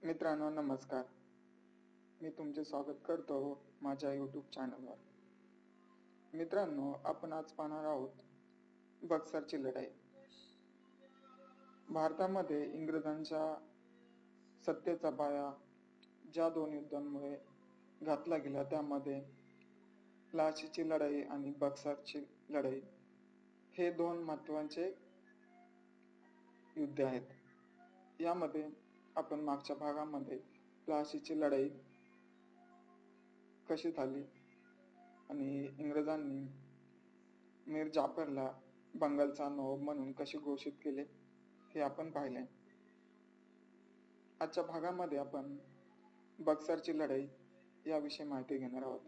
मित्रांनो नमस्कार. मी तुमचे स्वागत करतो माझ्या यूट्यूब चॅनलवर. मित्रांनो, आपण आज पाहणार आहोत बक्सरची लढाई. भारतामध्ये इंग्रजांच्या सत्तेचा पाया ज्या दोन युद्धांमुळे घातला गेला त्यामध्ये प्लासीची लढाई आणि बक्सरची लढाई हे दोन महत्त्वाचे युद्ध आहेत. यामध्ये आपण मागच्या भागामध्ये प्लासीची लढाई कशी झाली आणि इंग्रजांनी मीर जाफरला बंगालचा नवाब म्हणून कसे घोषित केले हे आपण पाहिले. आजच्या भागामध्ये आपण बक्सरची लढाई याविषयी माहिती घेणार आहोत.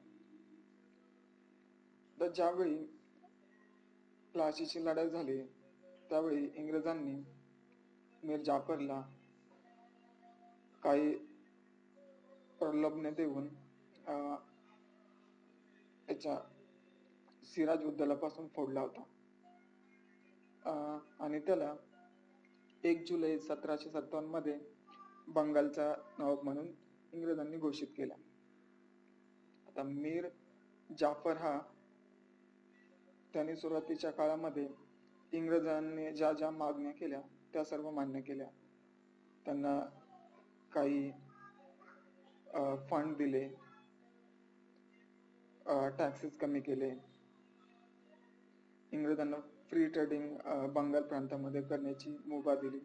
तर ज्यावेळी प्लासीची लढाई झाली त्यावेळी इंग्रजांनी मीर जाफरला काही प्रलोभने देऊन त्याच्या सिराज उद्दौलापासून फोडला होता आणि त्याला 1 जुलै 1757 मध्ये बंगालचा नवाब म्हणून इंग्रजांनी घोषित केला. आता मीर जाफर हा त्यांनी सुरुवातीच्या काळामध्ये इंग्रजांनी ज्या ज्या मागण्या केल्या त्या सर्व मान्य केल्या. त्यांना काही फंड दिले, टॅक्सेस कमी केले, इंग्रजांना फ्री ट्रेडिंग बंगाल प्रांतामध्ये करण्याची मुभा दिली.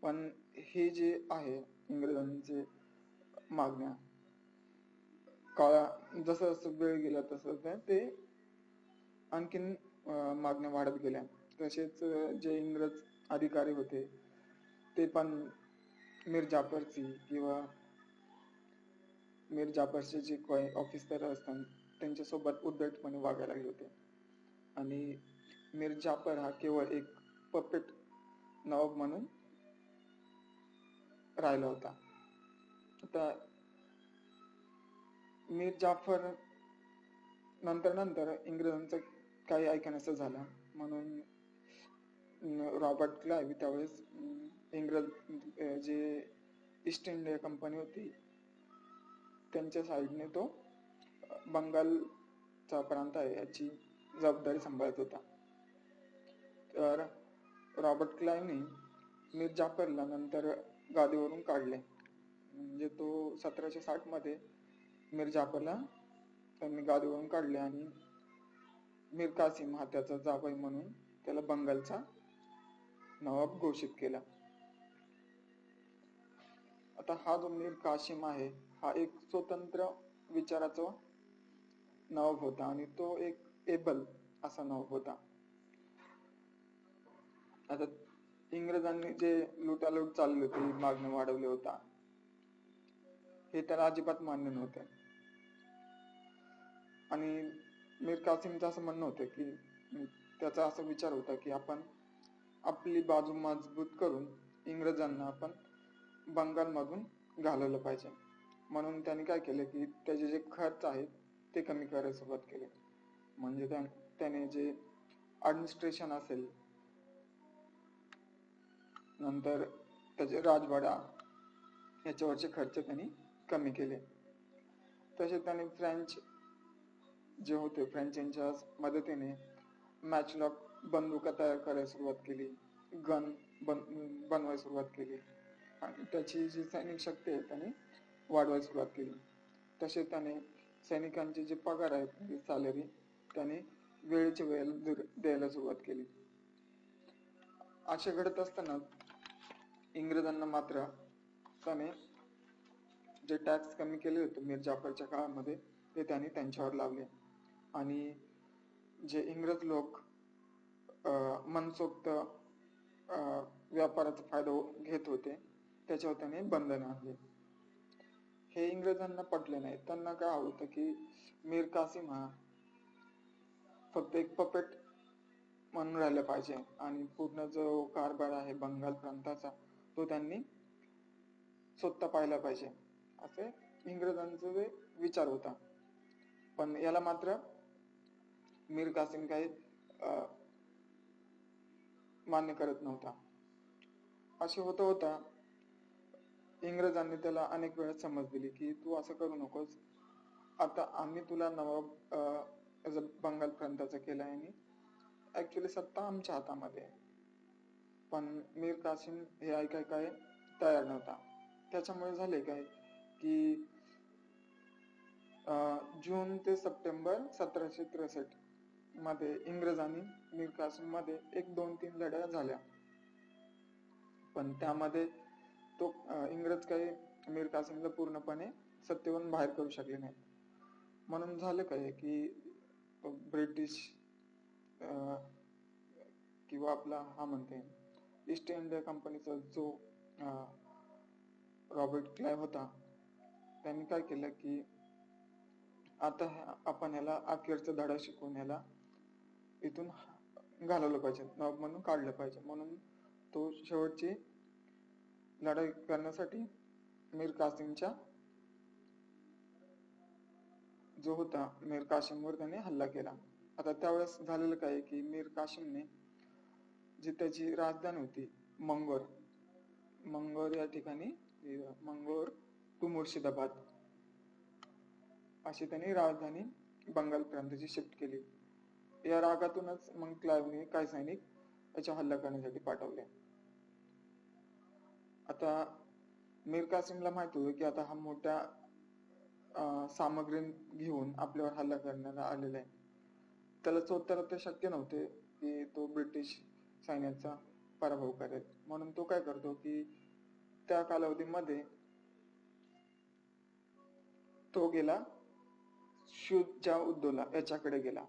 पण हे जे आहे इंग्रजांचे मागण्या काळा जसं जसं वेळ गेला तसं ते आणखीन मागण्या वाढत गेल्या. तसेच जे इंग्रज अधिकारी होते ते पण मीर जाफरची किंवा मीर जाफरचे जे काही ऑफिसर असतात त्यांच्यासोबत उद्धटपणे वागायला लागले होते आणि मीर जाफर हा केवळ एक पपेट नवाब म्हणून राहिला होता. आता मीर जाफर नंतर इंग्रजांचं काही ऐकण्याचं झालं म्हणून रॉबर्ट क्लाइव्ह त्यावेळेस इंग्रज जे ईस्ट इंडिया कंपनी होती त्यांच्या साईडने तो बंगालचा प्रांत आहे याची जबाबदारी सांभाळत होता. तर रॉबर्ट क्लाइव्हने मीर जाफरला नंतर गादीवरून काढले. म्हणजे तो 1760 मध्ये मीर जाफरला त्यांनी गादीवरून काढले आणि मीर कासिम हा त्याचा जावई म्हणून त्याला बंगालचा नवाब घोषित केला. आता हा जो मीर कासिम आहे हा एक स्वतंत्र विचाराचा नवाब होता आणि तो एक एबल असा नवाब होता. आता इंग्रजांनी जे लुटालूट चालली होती, मागण्या वाढवल्या होता, हे त्याला अजिबात मान्य नव्हते. आणि मीर कासिमचं असं म्हणणं होतं की त्याचा असा विचार होता की आपण आपली बाजू मजबूत करून इंग्रजांना आपण बंगालमधून घालवलं पाहिजे. म्हणून त्यांनी काय केलं की त्याचे जे खर्च आहेत ते कमी करायला सुरुवात केली. म्हणजे त्याने जे ऍडमिनिस्ट्रेशन असेल, नंतर त्याचे राजवाडा याच्यावरचे खर्च त्यांनी कमी केले. तसे त्याने फ्रेंच जे होते फ्रेंच यांच्या मदतीने मॅचलॉक बंदुका तयार करायला सुरुवात केली, गन बनवायला सुरुवात केली आणि त्याची जी सैनिक शक्ती आहे त्याने वाढवायला सुरुवात केली. तसे त्याने सैनिकांचे जे पगार आहेत सॅलरी त्याने वेळेच्या वेळेला द्यायला सुरुवात केली. असे घडत असताना इंग्रजांना मात्र त्याने जे टॅक्स कमी केले होते मीर जाफरच्या काळामध्ये ते त्यांनी त्यांच्यावर लावले आणि जे इंग्रज लोक मनसोक्त व्यापाराचा फायदा घेत होते त्याच्यावर त्याने बंधन आणले. हे इंग्रजांना पटले नाही. त्यांना काय होतं की मीर कासिम हा फक्त एक पपेट म्हणून राहिला पाहिजे आणि पूर्ण जो कारभार आहे बंगाल प्रांताचा तो त्यांनी स्वतः पाहिला पाहिजे असे इंग्रजांचा विचार होता. पण याला मात्र मीर कासिम काही मान्य करत नव्हता. असे होता इंग्रजांनी त्याला अनेक वेळा समज दिली की तू असं करू नकोस, आता आम्ही तुला नवाब बंगाल प्रांताचा केलाय आणि ऍक्च्युली सत्ता आमच्या हातामध्ये आहे. पण मीर कासिम हे ऐकाय काय तयार नव्हता. त्याच्यामुळे झाले काय की जून ते सप्टेंबर 1763 मध्ये इंग्रजांनी मीर कासिम मध्ये 1-2-3 लढाया झाल्या. पण त्यामध्ये तो इंग्रज काही मीर कासिमला पूर्णपणे सत्तेवरून बाहेर करू शकले नाही. म्हणून झालं काय की ब्रिटिश किंवा आपला हा म्हणते ईस्ट इंडिया कंपनीचा जो रॉबर्ट क्लाइव्ह होता, त्यांनी काय केलं की आता आपण याला अखेरचा धडा शिकवून याला इथून घालवलं पाहिजे, नवाब म्हणून काढलं पाहिजे. म्हणून तो शेवटची लढाई करण्यासाठी मीर कासिमच्या जो होता मीर कासिमवर त्याने हल्ला केला. आता त्यावेळेस झालेलं काय की मीर कासिमने जी त्याची राजधानी होती मंगोर या ठिकाणी, मंगोर टू मुर्शिदाबाद अशी त्यांनी राजधानी बंगाल प्रांताची शिफ्ट केली. या रागातूनच मग क्लाइव्हने काही सैनिक याच्या हल्ला करण्यासाठी पाठवले. आता मीर कासिमला माहित होतं की आता हा मोठ्या सामग्री घेऊन आपल्यावर हल्ला करण्याला आलेला आहे. त्याला चोत्तर ते शक्य नव्हते की तो ब्रिटिश सैन्याचा पराभव करेल. म्हणून तो काय करतो की त्या कालावधीमध्ये तो गेला शुजा-उद-दौला याच्याकडे गेला.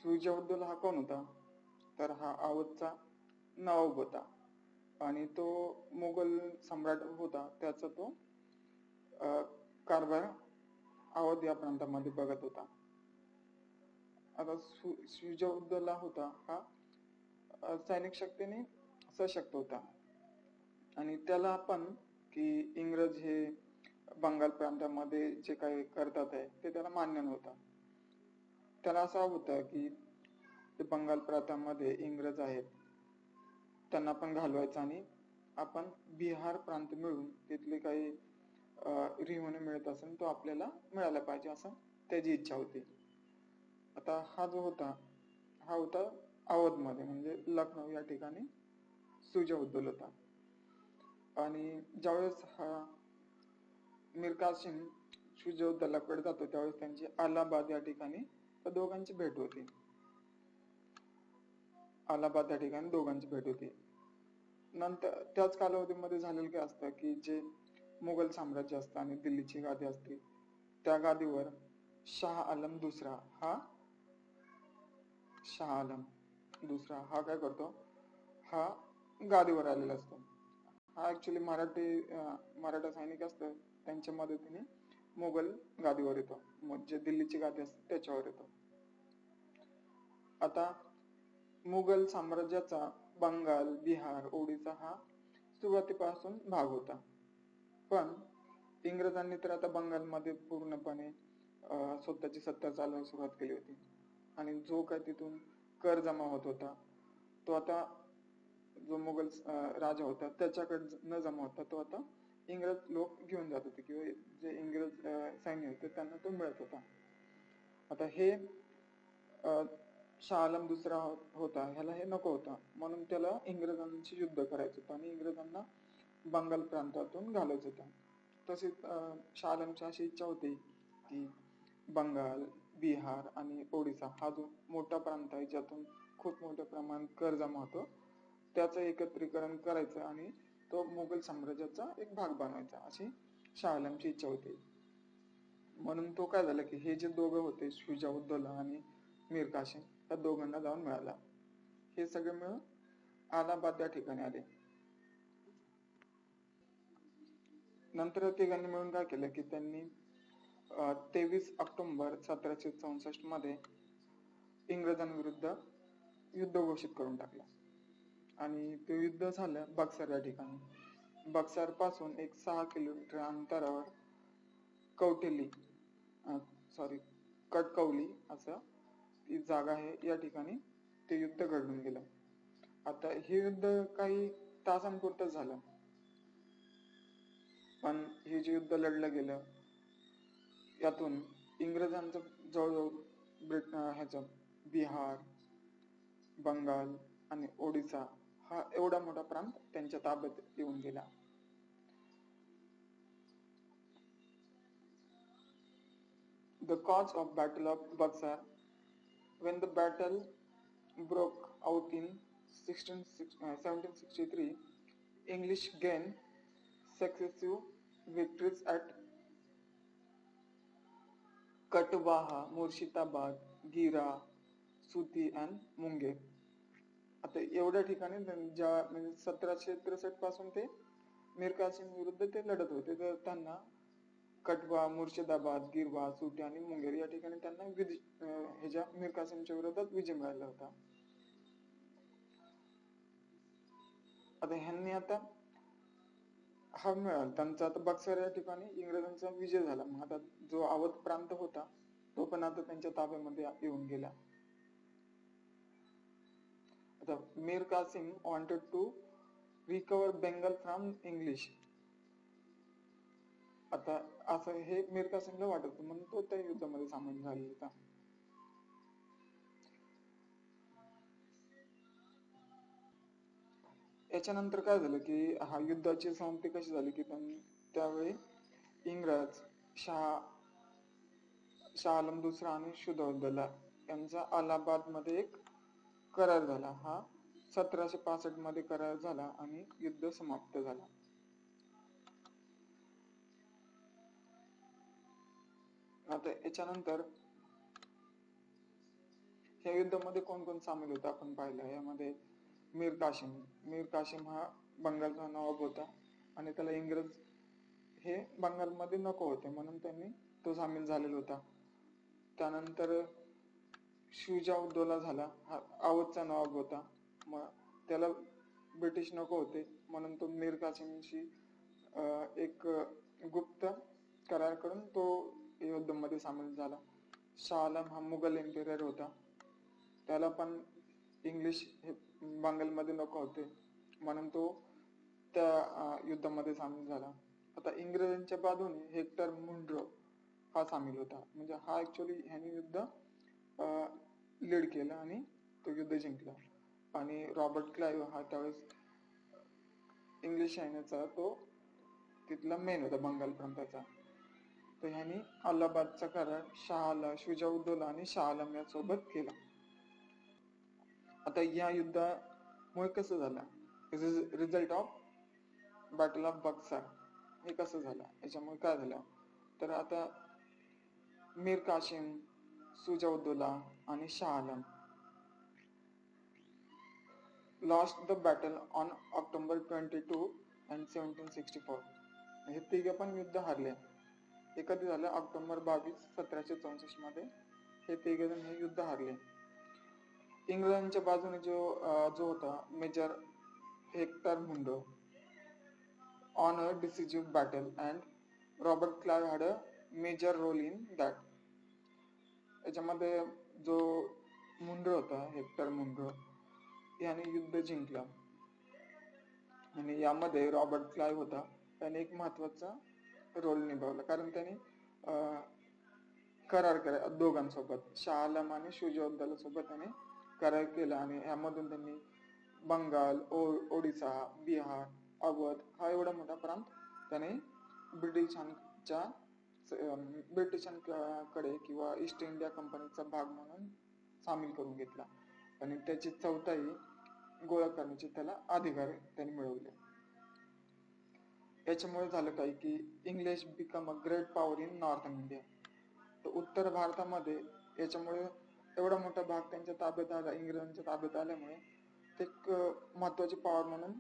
शुजा-उद-दौला हा कोण होता, तर हा अवधचा नवाब होता आणि तो मुघल सम्राट होता. त्याचा तो कारभार अवध या प्रांतामध्ये बघत होता. आता शुजा-उद-दौला होता हा सैनिक शक्तीने सशक्त होता आणि त्याला पण की इंग्रज हे बंगाल प्रांतामध्ये जे काही करतात आहे ते त्याला मान्य नव्हतं. त्याला असं होतं की ते बंगाल प्रांतामध्ये इंग्रज आहेत, त्यांना पण घालवायचं आणि आपण बिहार प्रांत मिळून तिथले काही रेव्हेन्यू मिळत असेल तो आपल्याला मिळाला पाहिजे असं त्याची इच्छा होती. आता हा जो होता हा होता अवधमध्ये म्हणजे लखनौ या ठिकाणी शुजा-उद-दौला होता. आणि ज्यावेळेस हा मीर कासिम शुजा-उद-दौलाकडे जातो त्यावेळेस त्यांची अलाहाबाद या ठिकाणी त्या दोघांची भेट होती. अलाहाबाद या ठिकाणी दोघांची भेट होती. नंतर त्याच कालावधीमध्ये झालेलं काय असतं की जे मुघल साम्राज्य असतं आणि दिल्लीची गादी असते, त्या गादीवर शाह आलम दुसरा हा काय करतो, हा गादीवर आलेला असतो. हा ऍक्च्युली मराठा सैनिक असतं त्यांच्या मदतीने मुघल गादीवर येतो, म्हणजे दिल्लीची गादी असते त्याच्यावर येतो. आता मुघल साम्राज्याचा बंगाल, बिहार, ओडिसा हा सुरुवातीपासून भाग होता. पण इंग्रजांनी तर आता बंगालमध्ये पूर्णपणे स्वतःची सत्ता चालवायला सुरुवात केली होती आणि जो काय तिथून कर जमा होत होता तो आता जो मुघल राजा होता त्याच्याकडे न जमा होता तो आता इंग्रज लोक घेऊन जात होते किंवा जे इंग्रज सैन्य होते त्यांना तो मिळत होता. आता हे शाह आलम दुसरा होता, ह्याला हे नको होता, म्हणून त्याला इंग्रजांशी युद्ध करायचं होतं आणि इंग्रजांना बंगाल प्रांतातून घालायचं होतं. तसेच शाह आलमची अशी इच्छा होती की बंगाल, बिहार आणि ओडिसा हा जो मोठा प्रांत आहे ज्यातून खूप मोठ्या प्रमाणात कर जमा होतो त्याचं एकत्रीकरण करायचं आणि तो मुघल साम्राज्याचा एक भाग बनवायचा अशी शाह आलमची इच्छा होती. म्हणून तो काय झालं की हे जे दोघं होते शुजा-उद-दौला आणि मीर कासिम या दोघांना जाऊन मिळाला. हे सगळे मिळून अलाहाबाद या ठिकाणी आले. नंतर तिघांनी मिळून काय केलं की त्यांनी 23 ऑक्टोबर 1764 मध्ये इंग्रजांविरुद्ध युद्ध घोषित करून टाकलं आणि ते युद्ध झालं बक्सर या ठिकाणी. बक्सर पासून एक 6 किलोमीटर अंतरावर कटकौली असं ती जागा आहे, या ठिकाणी ते युद्ध घडून गेलं. आता हे युद्ध काही तासांपुरतं झालं पण हे जे युद्ध लढलं गेलं यातून इंग्रजांचं जवळजवळ ह्याचं बिहार, बंगाल आणि ओडिसा हा एवढा मोठा प्रांत त्यांच्या ताब्यात येऊन गेला. The cause of Battle of Buxar. When the battle broke out in 1763, English gained successive victories at Katwaha, Murshidabad, Gira, Suti and Munger. आता एवढ्या ठिकाणी ज्या म्हणजे 1763 पासून ते मीर कासिम विरुद्ध ते लढत होते, तर त्यांना कटवा, मुर्शिदाबाद, गिरवा, सुटी आणि मुंगेर या ठिकाणी त्यांना ह्याच्या मीर कासिमच्या विरोधात विजय मिळाला होता. आता ह्यांनी आता हा मिळाला त्यांचा आता बक्सर या ठिकाणी इंग्रजांचा विजय झाला. मग आता जो अवध प्रांत होता तो पण आता त्यांच्या ताब्यामध्ये येऊन गेला. आता Mir Qasim wanted to recover Bengal from English. आता असं हे मीर कासिमला वाटत होतं म्हणून तो त्या युद्धामध्ये सामील झालेला होता. याच्यानंतर काय झालं की हा युद्धाची समाप्ती कशी झाली की त्यावेळी इंग्रज शाह आलम दुसरा आणि शुजाउद्दौला यांचा अलाहाबाद मध्ये एक करार झाला. हा 1765 मध्ये करार झाला आणि युद्ध समाप्त झाला. आता याच्यानंतर ह्या युद्धामध्ये कोण कोण सामील होता आपण पाहिलं. यामध्ये मीर कासिम हा बंगालचा नवाब होता आणि त्याला इंग्रज हे बंगालमध्ये नको होते म्हणून त्यांनी तो सामील झालेला होता. त्यानंतर शुजाउद्दौला झाला, हा अवधचा नवाब होता, मग त्याला ब्रिटिश नको होते म्हणून तो मीर कासिमशी एक गुप्त करार करून तो युद्धामध्ये सामील झाला. शाह आलम हा मुघल एम्पियर होता, त्याला पण इंग्लिश हे बंगालमध्ये नको होते म्हणून तो त्या युद्धामध्ये सामील झाला. आता इंग्रजांच्या बाजूने हेक्टर मुंड्रो हा सामील होता. म्हणजे हा ऍक्च्युअली ह्याने युद्ध लीड केलं आणि तो युद्ध जिंकला. आणि रॉबर्ट क्लाइव्ह हा त्यावेळेस इंग्लिश सैन्याचा तो तिथला मेन होता बंगाल प्रांताचा. तर ह्यानी अलाहाबादचा करार शुजाउद्दौला आणि शाह आलम यासोबत केला. आता या युद्धामुळे कसं झालं, result of battle of Buxar हे कसं झालं, याच्यामुळे काय झालं तर आता मीर कासिम, शुजाउद्दौला आणि Shah Alam lost the battle on October 22 and 1764. हे तिघे पण युद्ध हारले. हे कधी झालं, ऑक्टोबर 22, 1764 मध्ये हे तिघे जण हे युद्ध हारले. इंग्लंडच्या बाजूने जो होता major Hector Munro on a decisive battle and Robert Clive had a major role in that. याच्यामध्ये जो मुंडो होता, हेक्टर मुंडो याने युद्ध जिंकलं आणि यामध्ये रॉबर्ट क्लाइव्ह होता, त्याने एक महत्वाचा रोल निभावला. कारण त्याने करार केला दोघांसोबत, शाह आलम आणि शुजाउद्दौला सोबत त्याने करार केला आणि यामधून त्यांनी बंगाल, ओडिसा, बिहार, अवध हा एवढा मोठा प्रांत त्याने ब्रिटिशांकडे किंवा ईस्ट इंडिया कंपनीचा भाग म्हणून सामील करून घेतला आणि त्याची चौथाई गोळा करण्याचे त्याला अधिकार त्यांनी मिळवले. याच्यामुळे झालं काय की English become a great power in northern India. तर उत्तर भारतामध्ये याच्यामुळे एवढा मोठा भाग त्यांच्या ताब्यात आला, इंग्रजांच्या ताब्यात आल्यामुळे ते एक महत्वाची पॉवर म्हणून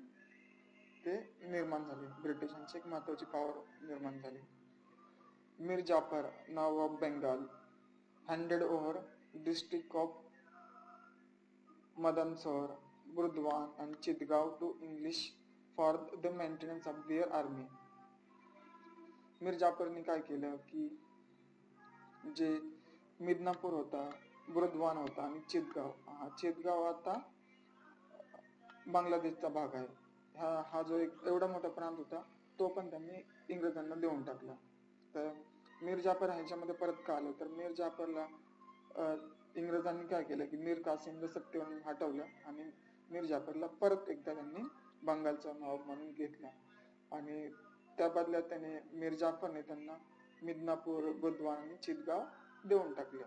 ते निर्माण झाले. ब्रिटिशांची एक महत्वाची पॉवर निर्माण झाली. Mir Jafar Nawab of Bengal handed over district of Midnapore, Burdwan and Chittagong to English for the maintenance of their army. Mir जाफरने काय केलं की जे मिदनापूर होता, बुर्दवान होता आणि चितगाव आता बांगलादेशचा भाग आहे. हा जो एक एवढा मोठा प्रांत होता तो पण त्यांनी इंग्रजांना देऊन टाकला. तर मीर जाफर ह्याच्यामध्ये परत का आलं तर मीर जाफरला इंग्रजांनी काय केलं की मीर कासिमला सत्तेवरून हटवलं आणि मीर जाफरला परत एकदा त्यांनी बंगालचा नवाब म्हणून घेतला आणि त्या बदल्यात त्याने मीर जाफरने त्यांना मिदनापूर, बुधवान आणि चितगाव देऊन टाकले.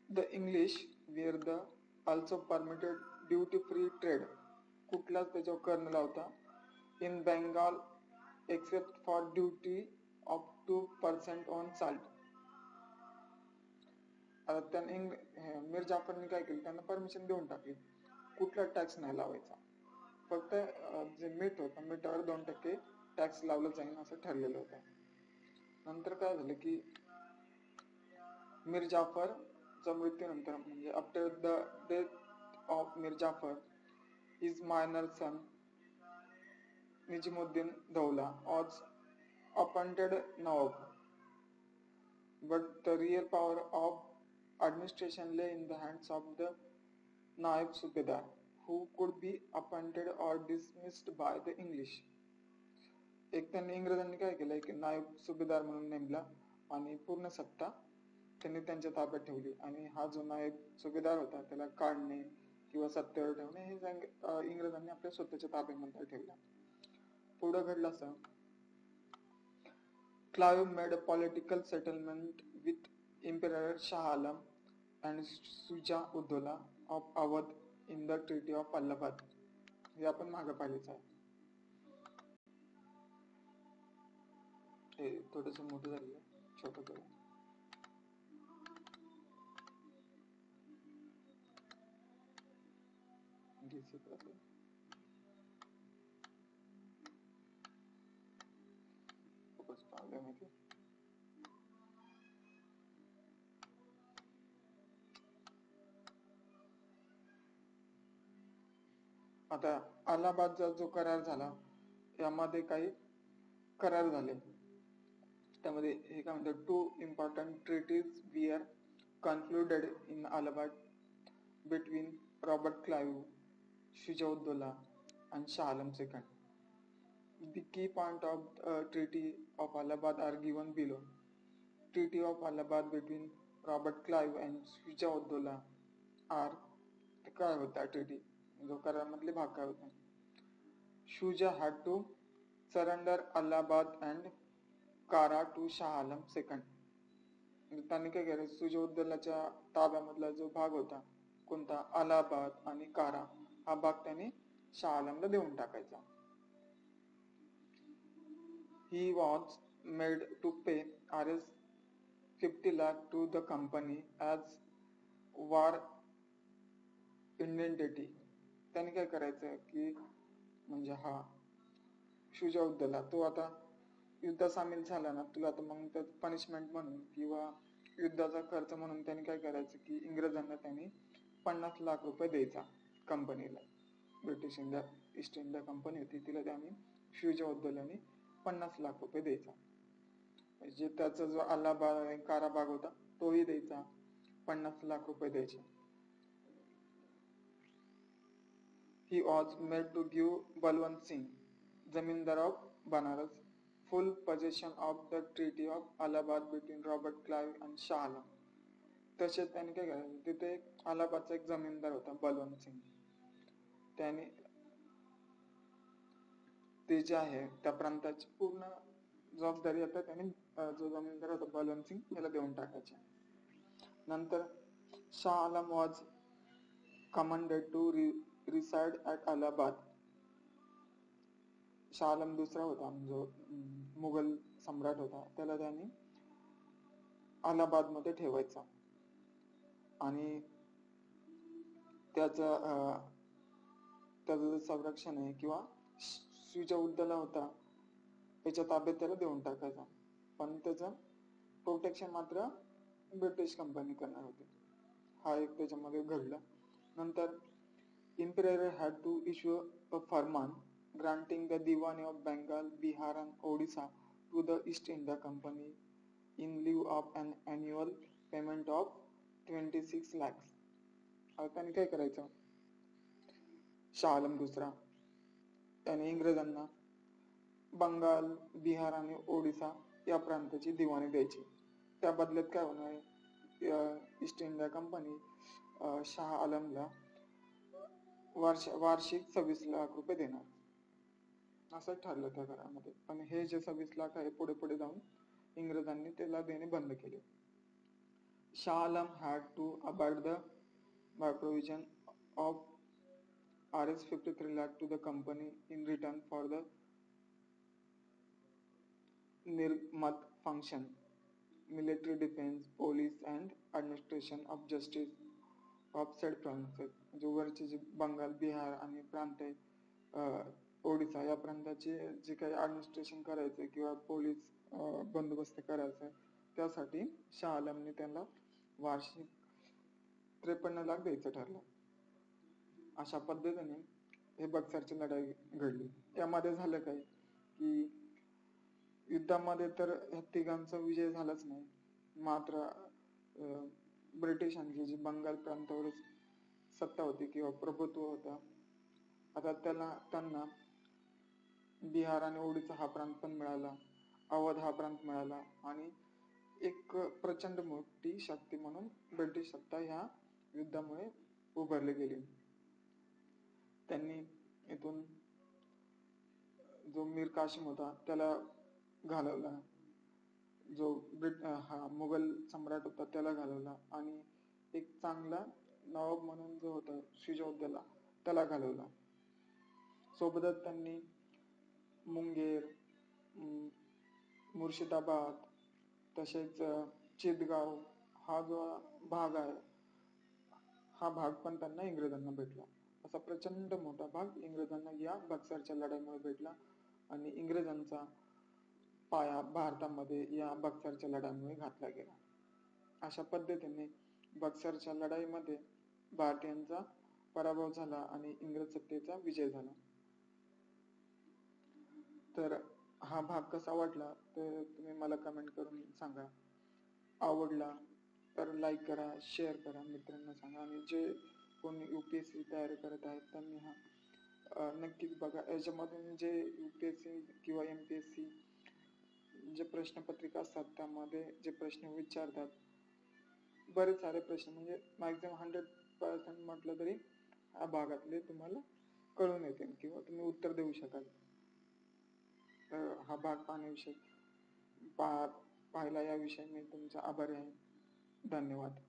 The English were the also permitted duty free trade. कुठलाच त्याच्यावर कर न लावता in Bengal except for duty of 2% on salt. त्यांनी मीर जाफरने काय केलं त्यांना परमिशन देऊन टाकली कुठला टॅक्स नाही लावायचा. फक्त जे मीठ होतं मीठावर 2% टॅक्स लावलं जाईल असं ठरलेलं होतं. नंतर काय झालं की मीर जाफरच्या मृत्यूनंतर म्हणजे after the death of Mir Jafar his minor son Nizamuddin Dawla was appointed Nawab, but the real power of administration lay in the hands of the Naib Subedar, who could be appointed or dismissed by the English. एक त्यांनी इंग्रजांनी काय केलंय की नायब सुभेदार म्हणून नेमला आणि पूर्ण सत्ता त्यांनी त्यांच्या ताब्यात ठेवली आणि हा जो नायब सुभेदार होता त्याला काढणे किंवा सत्तेवर ठेवणे हे इंग्रजांनी आपल्या स्वतःच्या ताब्यामध्ये ठेवला. पुढे घडलं असं Clive made a political settlement with Emperor Shah Alam and Shuja Uddola of Awadh in the Treaty of Allahabad. हे आपण मागे पाहिलेच आहे. हे थोडंसं मोठं झालेलं छोटं करू. आता अलाहाबादचा जो करार झाला यामध्ये काही करार झाले त्यामध्ये हे काय म्हणतात 2 important treaties were concluded in Allahabad between Robert Clive, Shujauddaulah and Shah Alam II. The key point of Treaty of Allahabad are given below. Treaty of Allahabad between Robert Clive and Shujauddaulah are काय होता treaty जो करारामधले भाग काय होते. Shuja had to surrender Allahabad and Kara to Shah Alam II. त्यांनी काय केलं सुजाउद्दौलाच्या ताब्यामधला जो भाग होता कोणता अलाहाबाद आणि कारा हा भाग त्याने शाह आलमला देऊन टाकायचा. He was made to pay Rs 50 lakh to the company as war indemnity. त्याने काय करायचं की म्हणजे हा शुजाउद्दौला तो आता युद्धात सामील झाला ना तुला तर मग त्यात पनिशमेंट म्हणून किंवा युद्धाचा खर्च म्हणून त्यांनी काय करायचं की इंग्रजांना त्यांनी 50 लाख रुपये द्यायचा कंपनीला. British India east India company होती तिला त्यांनी शुजाउद्दौलाने 50 लाख रुपये द्यायचा. म्हणजे त्याचा जो अलाहाबाद काराबाग होता तोही द्यायचा 50 लाख रुपये द्यायचे. He was made to give Balwant Singh, zamindar of Banaras, full possession of the Treaty of Allahabad between Robert Clive and Shah Alam. तसेच त्याने काय करायचं तिथे अलाहाबादचा एक जमीनदार होता बलवंत सिंग त्याने ते जे आहे त्या प्रांताची पूर्ण जबाबदारी आता त्याने जो जमीनदार होता बलवंत सिंग याला देऊन टाकायची. नंतर Shah Alam was commanded to reside at Allahabad. Shah Alam दुसरा होता जो मुघल सम्राट होता त्याला त्यांनी अलाहाबाद मध्ये ठेवायचा आणि त्याचं संरक्षण आहे किंवा शुजाउद्दौला होता त्याच्या ताब्यात त्याला देऊन टाकायचा पण त्याचं प्रोटेक्शन मात्र ब्रिटिश कंपनी करणार होती. हा एक त्याच्यामध्ये घडला. नंतर Emperor had to issue a farman granting the Diwani of Bengal, Bihar and Odisha to the East India Company in lieu of an annual payment of 26 lakhs. आता त्याने काय करायचं शाह आलम दुसरा त्याने इंग्रजांना बंगाल, बिहार आणि ओडिसा या प्रांताची दिवाणी द्यायची. त्या बदल्यात काय होणार आहे, ईस्ट इंडिया कंपनी शाह आलमला वार्षिक 26 लाख रुपये देणार, असं ठरलं त्या करारामध्ये. पण हे जे 26 लाख आहे पुढे पुढे जाऊन इंग्रजांनी त्याला देणे बंद केले. Shah Alam had to abide by provision of Rs 53 lakh to the company in return for the Nirmat function, military defense, police and administration of justice of said provinces. जो वरचे जे बंगाल, बिहार आणि प्रांत आहे, ओडिसा या प्रांताचे जे काही ऍडमिनिस्ट्रेशन करायचं किंवा पोलीस बंदोबस्त करायचा, त्यासाठी शाह आलमने त्यांना वार्षिक 53 लाख द्यायचं ठरलं. अशा पद्धतीने हे बक्सरची लढाई घडली. त्यामध्ये झालं काय की युद्धामध्ये तर ह्या तिघांचा विजय झालाच नाही, मात्र ब्रिटिशांची जी बंगाल प्रांतावर सत्ता होती किंवा प्रभुत्व होता, आता त्यांना बिहार आणि ओडिसा हा प्रांत पण मिळाला, अवध हा प्रांत मिळाला आणि एक प्रचंड मोठी शक्ती म्हणून ब्रिटिश सत्ता ह्या युद्धामुळे उभारली गेली. त्यांनी इथून जो मीर कासिम होता त्याला घालवला, जो मुघल सम्राट होता त्याला घालवला आणि एक चांगला नवाब म्हणून जो होता सिराजउद्दौला त्याला घालवला. सोबतच त्यांनी मुंगेर, मुर्शिदाबाद, तसेच चितगाव हा जो भाग आहे, हा भाग पण त्यांना इंग्रजांना भेटला. असा प्रचंड मोठा भाग इंग्रजांना या बक्सरच्या लढाईमुळे भेटला आणि इंग्रजांचा पाया भारतामध्ये या बक्सरच्या लढाईमुळे घातला गेला. अशा पद्धतीने बक्सरच्या लढाईमध्ये भारतीयांचा पराभव झाला आणि इंग्रज सत्तेचा विजय झाला. तर हा भाग कसा वाटला तर तुम्ही मला कमेंट करून सांगा. आवडला तर लाईक करा, शेअर करा, मित्रांना सांगा आणि जे कोणी UPSC तयारी करत आहेत त्यांनी हा नक्कीच बघा. याच्यामधून जे UPSC किंवा MPSC जे प्रश्नपत्रिका असतात त्यामध्ये जे प्रश्न विचारतात, बरेच सारे प्रश्न म्हणजे मॅक्झिमम 100% म्हटलं तरी या भागातले तुम्हाला कळून येतील किंवा तुम्ही उत्तर देऊ शकाल. तर हा भाग पाहण्याविषयी पाहिला याविषयी मी तुमचा आभारी आहे. धन्यवाद.